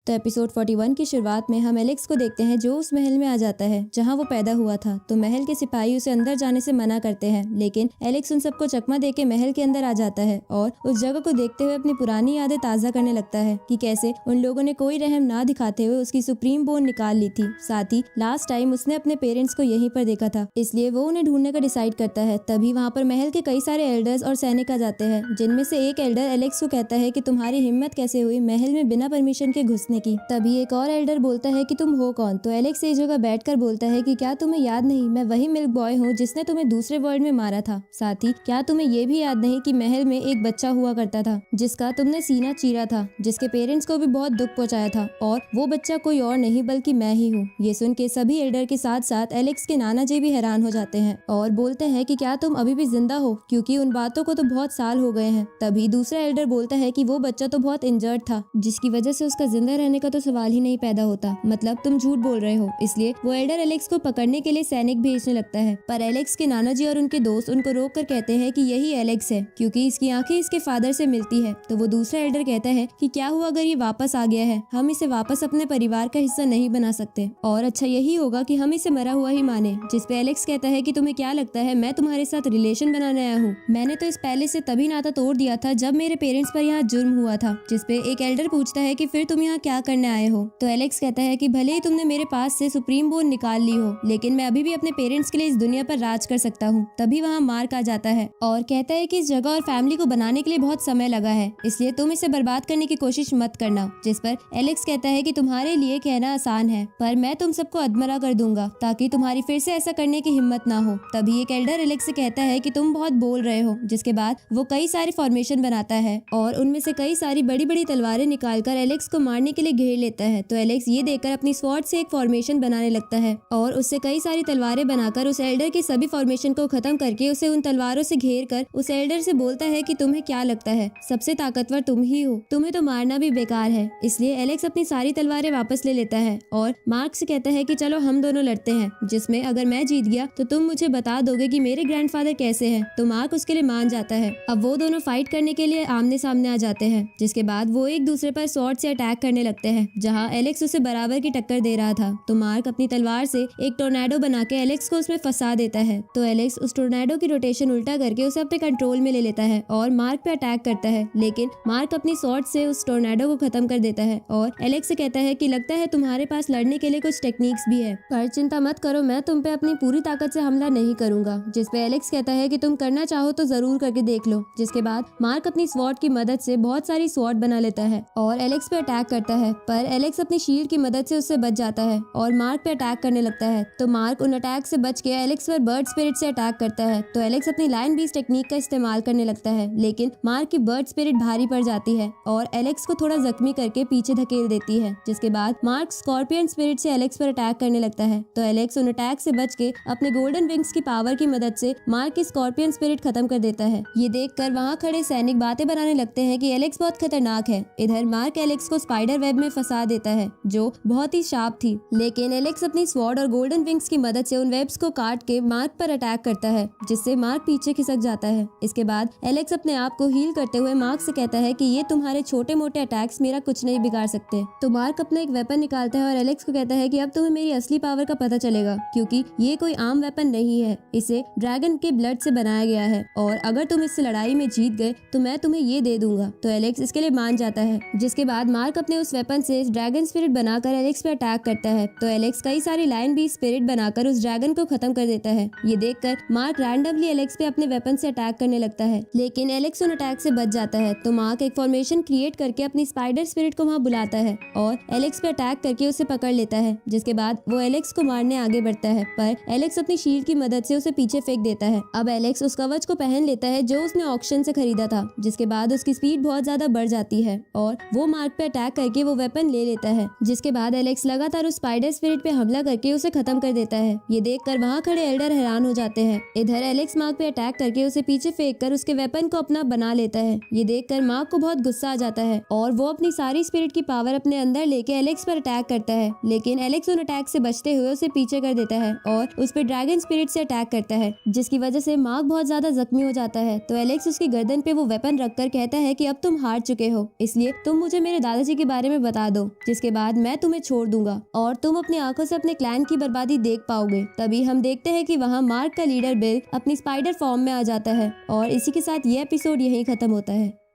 तो एपिसोड 41 की शुरुआत में हम एलेक्स को देखते हैं जो उस महल में आ जाता है जहां वो पैदा हुआ था। तो महल के सिपाही उसे अंदर जाने से मना करते हैं, लेकिन एलेक्स उन सबको चकमा देके महल के अंदर आ जाता है और उस जगह को देखते हुए अपनी पुरानी यादें ताज़ा करने लगता है कि कैसे उन लोगों ने कोई रहम ना दिखाते हुए उसकी सुप्रीम बोन निकाल ली थी। साथ ही लास्ट टाइम उसने अपने पेरेंट्स को यहीं पर देखा था, इसलिए वो उन्हें ढूंढने का डिसाइड करता है। तभी वहाँ पर महल के कई सारे एल्डर्स और सैनिक आ जाते हैं, जिनमें से एक एल्डर एलेक्स को कहता है कि तुम्हारी हिम्मत कैसे हुई महल में बिना परमिशन के घुसने की। तभी एक और एल्डर बोलता है कि तुम हो कौन। तो एलेक्स एक जगह बैठकर बोलता है कि क्या तुम्हें याद नहीं, मैं वही मिल्क बॉय हूँ जिसने तुम्हें दूसरे वर्ल्ड में मारा था। साथ ही क्या तुम्हें ये भी याद नहीं कि महल में एक बच्चा हुआ करता था जिसका तुमने सीना चीरा था, जिसके पेरेंट्स को भी बहुत दुख पहुंचाया था, और वो बच्चा कोई और नहीं बल्कि मैं ही हूँ। ये सुन के सभी एल्डर के साथ साथ एलेक्स के नाना जी भी हैरान हो जाते हैं और बोलते हैं कि क्या तुम अभी भी जिंदा हो, क्योंकि उन बातों को तो बहुत साल हो गए हैं। तभी दूसरा एल्डर बोलता है कि वो बच्चा तो बहुत इंजर्ड था, जिसकी वजह से उसका जिंदा रहने का तो सवाल ही नहीं पैदा होता, मतलब तुम झूठ बोल रहे हो। इसलिए वो एल्डर एलेक्स को पकड़ने के लिए सैनिक भेजने लगता है, पर एलेक्स के नाना जी और उनके दोस्त उनको रोक कर कहते हैं कि यही एलेक्स है, क्योंकि इसकी आंखें इसके फादर से मिलती है। तो वो दूसरा एल्डर कहता है कि क्या हुआ अगर ये वापस आ गया है, हम इसे वापस अपने परिवार का हिस्सा नहीं बना सकते, और अच्छा यही होगा कि हम इसे मरा हुआ ही माने। जिसपे एलेक्स कहता है कि तुम्हें क्या लगता है मैं तुम्हारे साथ रिलेशन बनाने आया हूँ, मैंने तो इस पैलेस से तभी नाता तोड़ दिया था जब मेरे पेरेंट्स पर यहाँ जुर्म हुआ था। जिसपे एक एल्डर पूछता है कि फिर तुम यहाँ क्या करने आए हो। तो एलेक्स कहता है कि भले ही तुमने मेरे पास से सुप्रीम बोन निकाल ली हो, लेकिन मैं अभी भी अपने पेरेंट्स के लिए इस दुनिया पर राज कर सकता हूँ। तभी वहाँ मार्क आ जाता है और कहता है कि इस जगह और फैमिली को बनाने के लिए बहुत समय लगा है, इसलिए तुम इसे बर्बाद करने की कोशिश मत करना। जिस पर एलेक्स कहता है कि तुम्हारे लिए कहना आसान है, पर मैं तुम सबको अधमरा कर दूंगा ताकि तुम्हारी फिर से ऐसा करने की हिम्मत ना हो। तभी एक एल्डर एलेक्स से कहता है कि तुम बहुत बोल रहे हो। जिसके बाद वो कई सारे फॉर्मेशन बनाता है और उनमें से कई सारी बड़ी बड़ी तलवारें निकालकर एलेक्स को मारने के लिए घेर लेता है। तो एलेक्स ये देखकर अपनी स्वॉर्ड से एक फॉर्मेशन बनाने लगता है और उससे कई सारी तलवारें बनाकर उस एल्डर के सभी फॉर्मेशन को खत्म करके उसे उन तलवारों से घेर कर उस एल्डर से बोलता है कि तुम्हें क्या लगता है सबसे ताकतवर तुम ही हो, तुम्हें तो मारना भी बेकार है। इसलिए एलेक्स अपनी सारी तलवारें वापस ले लेता है और मार्क से कहता है कि चलो हम दोनों लड़ते हैं, जिसमें अगर मैं जीत गया तो तुम मुझे बता दोगे कि मेरे ग्रैंडफादर कैसे हैं। तो मार्क उसके लिए मान जाता है। अब वो दोनों फाइट करने के लिए आमने सामने आ जाते हैं, जिसके बाद वो एक दूसरे पर स्वॉर्ड से अटैक करने लगते हैं, जहाँ एलेक्स उसे बराबर की टक्कर दे रहा था। तो मार्क अपनी तलवार से एक टोर्नेडो बना के एलेक्स को उसमें फंसा देता है। तो एलेक्स उस टोर्नेडो की रोटेशन उल्टा करके उसे अपने कंट्रोल में ले लेता है और मार्क पे अटैक करता है, लेकिन मार्क अपनी स्वॉर्ड से उस टोर्नेडो को खत्म कर देता है और एलेक्स से कहता है कि लगता है तुम्हारे पास लड़ने के लिए कुछ टेक्निक्स भी है, पर चिंता मत करो, मैं तुम पे अपनी पूरी ताकत से हमला नहीं करूंगा। जिसपे एलेक्स कहता है कि तुम करना चाहो तो जरूर करके देख लो। जिसके बाद मार्क अपनी स्वॉर्ड की मदद से बहुत सारी स्वॉर्ड बना लेता है और एलेक्स पे अटैक करता है, पर एलेक्स अपनी शील्ड की मदद से उससे बच जाता है और मार्क पे अटैक करने लगता है। तो मार्क उन अटैक से बच के एलेक्स पर बर्ड स्पिरिट से अटैक करता है। तो एलेक्स अपनी लायन बीस्ट टेक्निक का इस्तेमाल करने लगता है, लेकिन मार्क की बर्ड स्पिरिट भारी पड़ जाती है और एलेक्स को थोड़ा जख्मी करके पीछे धकेल देती है। जिसके बाद मार्क स्कॉर्पियन स्पिरिट से एलेक्स पर अटैक करने लगता है। तो एलेक्स उन अटैक से बच के अपने गोल्डन विंग्स की पावर की मदद से मार्क की स्कॉर्पियन स्पिरिट खत्म कर देता है। ये देखकर वहाँ खड़े सैनिक बातें बनाने लगते हैं कि एलेक्स बहुत खतरनाक है। इधर मार्क एलेक्स को स्पाइडर वेब में फंसा देता है जो बहुत ही शार्प थी, लेकिन एलेक्स अपनी स्वॉर्ड और गोल्डन विंग्स की मदद से उन वेब्स को काट के मार्क पर अटैक करता है, जिससे मार्क पीछे खिसक जाता है। इसके बाद एलेक्स अपने आप को हील करते हुए मार्क से कहता है कि ये तुम्हारे छोटे मोटे अटैक्स मेरा कुछ नहीं बिगाड़ सकते। तो मार्क अपना एक वेपन निकालता है और एलेक्स को कहता है कि अब तुम्हें मेरी असली पावर का पता चलेगा, क्योंकि ये कोई आम वेपन नहीं है, इसे ड्रैगन के ब्लड से बनाया गया है, और अगर तुम इससे लड़ाई में जीत गए तो मैं तुम्हें ये दे दूंगा। तो एलेक्स इसके लिए मान जाता है। जिसके बाद मार्क अपने उस वेपन से ड्रैगन स्पिरिट बनाकर एलेक्स पे अटैक करता है। तो एलेक्स कई सारी लायन बीस्ट स्पिरिट बनाकर उस ड्रैगन को खत्म कर देता है। ये देखकर मार्क रैंडमली एलेक्स पे अपने वेपन से अटैक करने लगता है, लेकिन एलेक्स उन अटैक से बच जाता है। तो मार्क एक फॉर्मेशन क्रिएट करके अपनी स्पाइडर स्पिरिट को वहाँ बुलाता है और एलेक्स पे अटैक करके उसे पकड़ लेता है। जिसके बाद वो एलेक्स को मारने आगे बढ़ता है, पर एलेक्स अपनी शील्ड की मदद से उसे पीछे फेंक देता है। अब एलेक्स उस कवच को पहन लेता है जो उसने ऑक्शन से खरीदा था। जिसके बाद उसकी स्पीड बहुत ज्यादा बढ़ जाती है और वो मार्क पे अटैक करके वो वेपन ले लेता है। जिसके बाद एलेक्स लगातार उस स्पाइडर स्पिरिट पे हमला करके उसे खत्म कर देता है। ये देखकर वहाँ खड़े एल्डर हैरान हो जाते हैं। इधर एलेक्स मार्क पे अटैक करके उसे पीछे फेंक कर उसके वेपन को अपना बना लेता है। ये देखकर मार्क को बहुत गुस्सा आ जाता है और वो अपनी सारी स्पिरिट की पावर अपने अंदर लेके एलेक्स पर अटैक करता है, लेकिन एलेक्स उन अटैक से बचते हुए उसे पीछे कर देता है और उस पर ड्रैगन स्पिरिट से अटैक करता है, जिसकी वजह से मार्क बहुत ज्यादा जख्मी हो जाता है। तो एलेक्स उसकी गर्दन पे वो वेपन रखकर कहता है कि अब तुम हार चुके हो, इसलिए तुम मुझे मेरे दादाजी के बारे में में बता दो, जिसके बाद मैं तुम्हें छोड़ दूंगा और तुम अपनी आंखों से अपने क्लैन की बर्बादी देख पाओगे। तभी हम देखते हैं कि वहाँ मार्क का लीडर बिल अपनी स्पाइडर फॉर्म में आ जाता है और इसी के साथ ये एपिसोड यहीं खत्म होता है।